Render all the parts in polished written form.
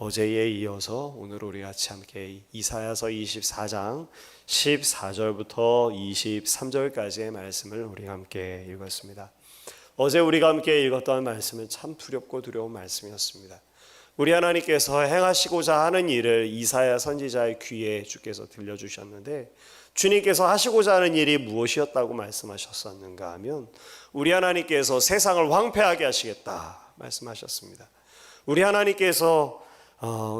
어제에 이어서 오늘 우리 같이 함께 이사야서 24장 14절부터 23절까지의 말씀을 우리가 함께 읽었습니다. 어제 우리가 함께 읽었던 말씀은 참 두렵고 두려운 말씀이었습니다. 우리 하나님께서 행하시고자 하는 일을 이사야 선지자의 귀에 주께서 들려주셨는데, 주님께서 하시고자 하는 일이 무엇이었다고 말씀하셨었는가 하면 우리 하나님께서 세상을 황폐하게 하시겠다 말씀하셨습니다. 우리 하나님께서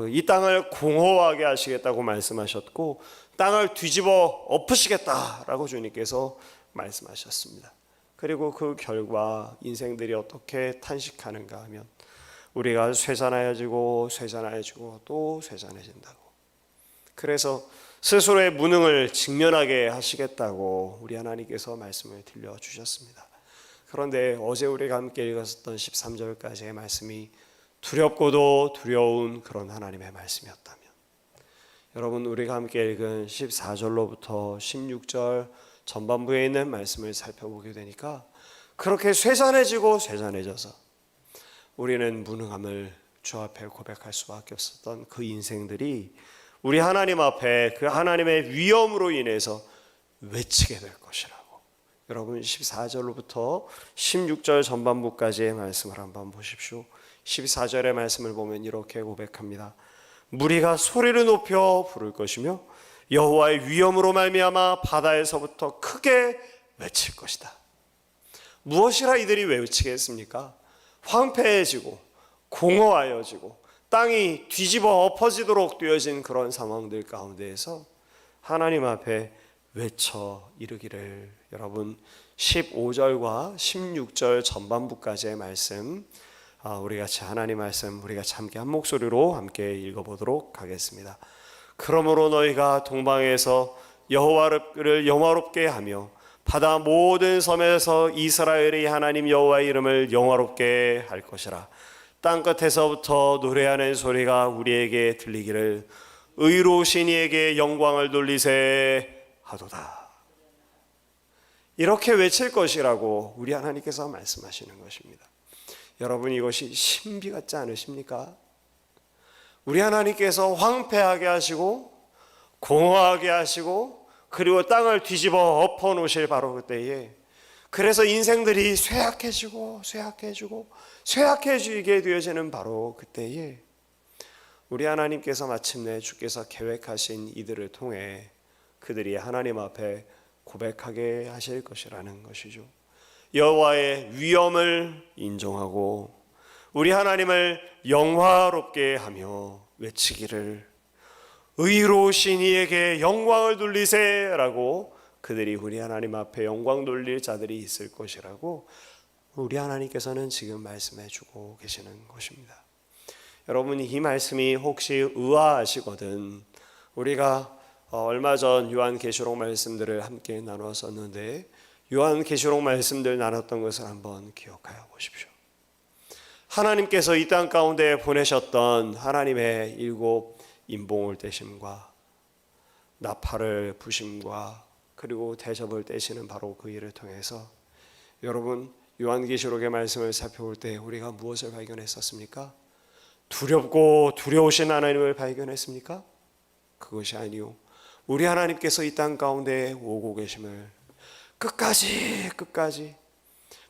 이 땅을 공허하게 하시겠다고 말씀하셨고, 땅을 뒤집어 엎으시겠다라고 주님께서 말씀하셨습니다. 그리고 그 결과 인생들이 어떻게 탄식하는가 하면 우리가 쇠잔해지고 또 쇠잔해진다고, 그래서 스스로의 무능을 직면하게 하시겠다고 우리 하나님께서 말씀을 들려주셨습니다. 그런데 어제 우리가 함께 읽었던 13절까지의 말씀이 두렵고도 두려운 그런 하나님의 말씀이었다면, 여러분 우리가 함께 읽은 14절로부터 16절 전반부에 있는 말씀을 살펴보게 되니까 그렇게 쇠잔해져서 우리는 무능함을 주 앞에 고백할 수밖에 없었던 그 인생들이 우리 하나님 앞에 그 하나님의 위엄으로 인해서 외치게 될 것이라고, 여러분 14절로부터 16절 전반부까지의 말씀을 한번 보십시오. 14절의 말씀을 보면 이렇게 고백합니다. 무리가 소리를 높여 부를 것이며 여호와의 위엄으로 말미암아 바다에서부터 크게 외칠 것이다. 무엇이라 이들이 외치겠습니까? 황폐해지고 공허하여지고 땅이 뒤집어 엎어지도록 되어진 그런 상황들 가운데에서 하나님 앞에 외쳐 이르기를, 여러분 15절과 16절 전반부까지의 말씀, 우리 같이 하나님 말씀 우리 같이 함께 한 목소리로 함께 읽어보도록 하겠습니다. 그러므로 너희가 동방에서 여호와를 영화롭게 하며 바다 모든 섬에서 이스라엘의 하나님 여호와의 이름을 영화롭게 할 것이라. 땅끝에서부터 노래하는 소리가 우리에게 들리기를 의로우신 이에게 영광을 돌리세 하도다. 이렇게 외칠 것이라고 우리 하나님께서 말씀하시는 것입니다. 여러분 이것이 신비 같지 않으십니까? 우리 하나님께서 황폐하게 하시고 공허하게 하시고 그리고 땅을 뒤집어 엎어 놓으실 바로 그때에, 그래서 인생들이 쇠약해지게 되어지는 바로 그때에 우리 하나님께서 마침내 주께서 계획하신 이들을 통해 그들이 하나님 앞에 고백하게 하실 것이라는 것이죠. 여호와의 위엄을 인정하고 우리 하나님을 영화롭게 하며 외치기를 의로우신 이에게 영광을 돌리세라고, 그들이 우리 하나님 앞에 영광 돌릴 자들이 있을 것이라고 우리 하나님께서는 지금 말씀해 주고 계시는 것입니다. 여러분 이 말씀이 혹시 의아하시거든, 우리가 얼마 전 요한계시록 말씀들을 함께 나눴었는데 요한계시록 말씀들 나눴던 것을 한번 기억하여 보십시오. 하나님께서 이 땅 가운데 보내셨던 하나님의 7 인봉을 떼심과 나팔을 부심과 그리고 대접을 떼시는 바로 그 일을 통해서, 여러분 요한계시록의 말씀을 살펴볼 때 우리가 무엇을 발견했었습니까? 두렵고 두려우신 하나님을 발견했습니까? 그것이 아니요, 우리 하나님께서 이 땅 가운데 오고 계심을 끝까지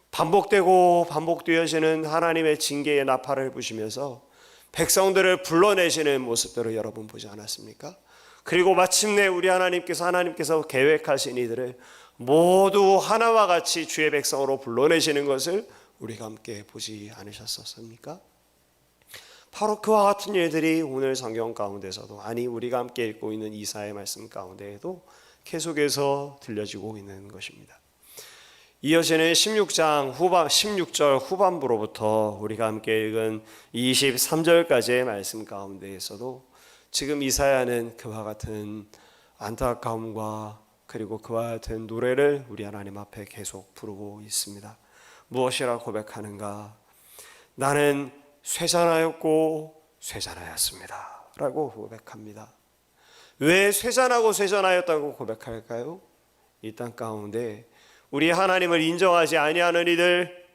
반복되어지는 하나님의 징계의 나팔을 부시면서 백성들을 불러내시는 모습들을 여러분 보지 않았습니까? 그리고 마침내 우리 하나님께서 계획하신 이들을 모두 하나와 같이 주의 백성으로 불러내시는 것을 우리가 함께 보지 않으셨습니까? 바로 그와 같은 일들이 오늘 성경 가운데서도, 아니 우리가 함께 읽고 있는 이사야의 말씀 가운데에도 계속해서 들려지고 있는 것입니다. 이어지는 16절 후반부로부터 우리가 함께 읽은 23절까지의 말씀 가운데에서도 지금 이사야는 그와 같은 안타까움과 그리고 그와 같은 노래를 우리 하나님 앞에 계속 부르고 있습니다. 무엇이라 고백하는가? 나는 쇠잔하였고 쇠잔하였습니다 라고 고백합니다. 왜 쇠잔하였다고 고백할까요? 이 땅 가운데 우리 하나님을 인정하지 아니하는 이들,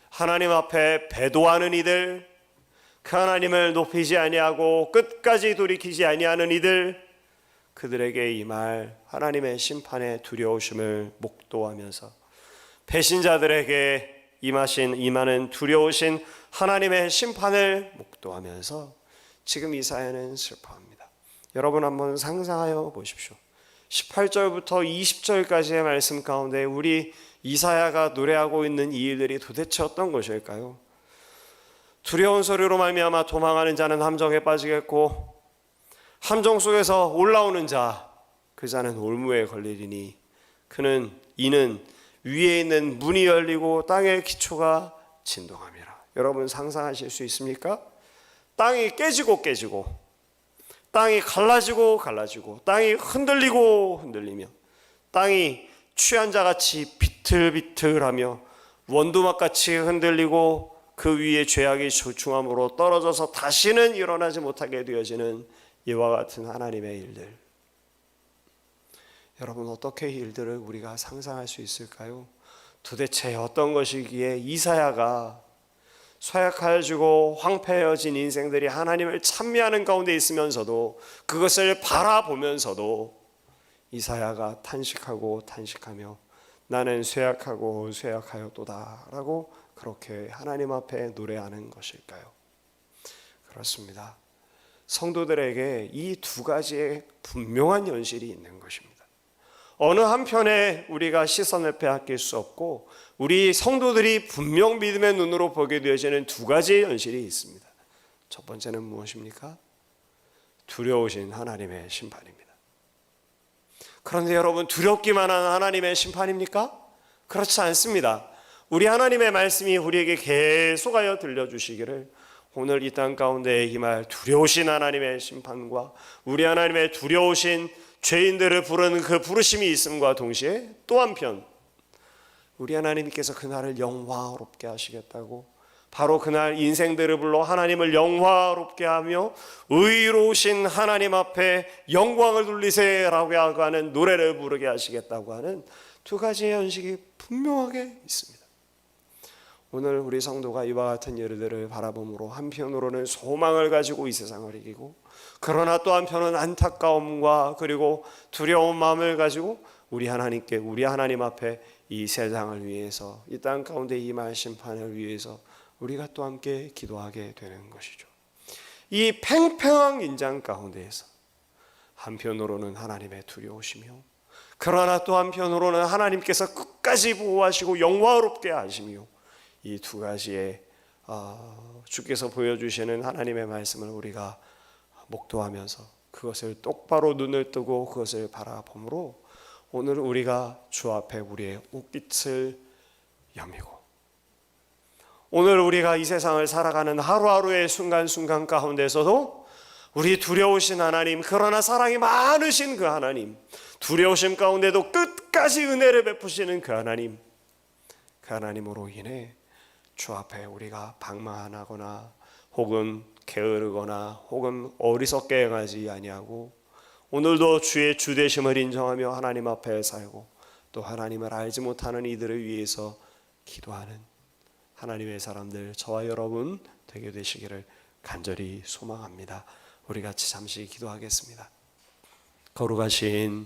하나님 앞에 배도하는 이들, 그 하나님을 높이지 아니하고 끝까지 돌이키지 아니하는 이들, 그들에게 임할 하나님의 심판의 두려우심을 목도하면서 배신자들에게 임하는 두려우신 하나님의 심판을 목도하면서 지금 이사야는 슬퍼합니다. 여러분 한번 상상하여 보십시오. 18절부터 20절까지의 말씀 가운데 우리 이사야가 노래하고 있는 이 일들이 도대체 어떤 것일까요? 두려운 소리로 말미암아 도망하는 자는 함정에 빠지겠고 함정 속에서 올라오는 자, 그 자는 올무에 걸리리니 이는 위에 있는 문이 열리고 땅의 기초가 진동함이라. 여러분 상상하실 수 있습니까? 땅이 깨지고 땅이 갈라지고 땅이 흔들리며 땅이 취한 자같이 비틀비틀하며 원두막같이 흔들리고 그 위에 죄악이 중함으로 떨어져서 다시는 일어나지 못하게 되어지는 이와 같은 하나님의 일들. 여러분 어떻게 이 일들을 우리가 상상할 수 있을까요? 도대체 어떤 것이기에 이사야가 쇠약해지고 황폐해진 인생들이 하나님을 찬미하는 가운데 있으면서도 그것을 바라보면서도 이사야가 탄식하며 나는 쇠약하였도다 라고 그렇게 하나님 앞에 노래하는 것일까요? 그렇습니다. 성도들에게 이 두 가지의 분명한 현실이 있는 것입니다. 어느 한편에 우리가 시선을 빼앗길 수 없고 우리 성도들이 분명 믿음의 눈으로 보게 되어지는 두 가지의 현실이 있습니다. 첫 번째는 무엇입니까? 두려우신 하나님의 심판입니다. 그런데 여러분, 두렵기만 한 하나님의 심판입니까? 그렇지 않습니다. 우리 하나님의 말씀이 우리에게 계속하여 들려주시기를 오늘 이 땅 가운데 임할 두려우신 하나님의 심판과 우리 하나님의 두려우신 죄인들을 부르는 그 부르심이 있음과 동시에 또 한편 우리 하나님께서 그날을 영화롭게 하시겠다고, 바로 그날 인생들을 불러 하나님을 영화롭게 하며 의로우신 하나님 앞에 영광을 돌리세라고 하는 노래를 부르게 하시겠다고 하는 두 가지의 현실이 분명하게 있습니다. 오늘 우리 성도가 이와 같은 일들을 바라봄으로 한편으로는 소망을 가지고 이 세상을 이기고, 그러나 또 한편은 안타까움과 그리고 두려운 마음을 가지고 우리 하나님 앞에 이 세상을 위해서, 이 땅 가운데 임할 심판을 위해서 우리가 또 함께 기도하게 되는 것이죠. 이 팽팽한 인장 가운데에서 한편으로는 하나님의 두려우시며, 그러나 또 한편으로는 하나님께서 끝까지 보호하시고 영화롭게 하시며, 이 두 가지의 주께서 보여주시는 하나님의 말씀을 우리가 목도하면서 그것을 똑바로 눈을 뜨고 그것을 바라봄으로 오늘 우리가 주 앞에 우리의 옷깃을 여미고, 오늘 우리가 이 세상을 살아가는 하루하루의 순간순간 가운데서도 우리 두려우신 하나님, 그러나 사랑이 많으신 그 하나님, 두려우심 가운데도 끝까지 은혜를 베푸시는 그 하나님으로 인해 주 앞에 우리가 방만하거나 혹은 게으르거나 혹은 어리석게 행하지 아니하고 오늘도 주의 주되심을 인정하며 하나님 앞에 살고 또 하나님을 알지 못하는 이들을 위해서 기도하는 하나님의 사람들, 저와 여러분 되게 되시기를 간절히 소망합니다. 우리 같이 잠시 기도하겠습니다. 거룩하신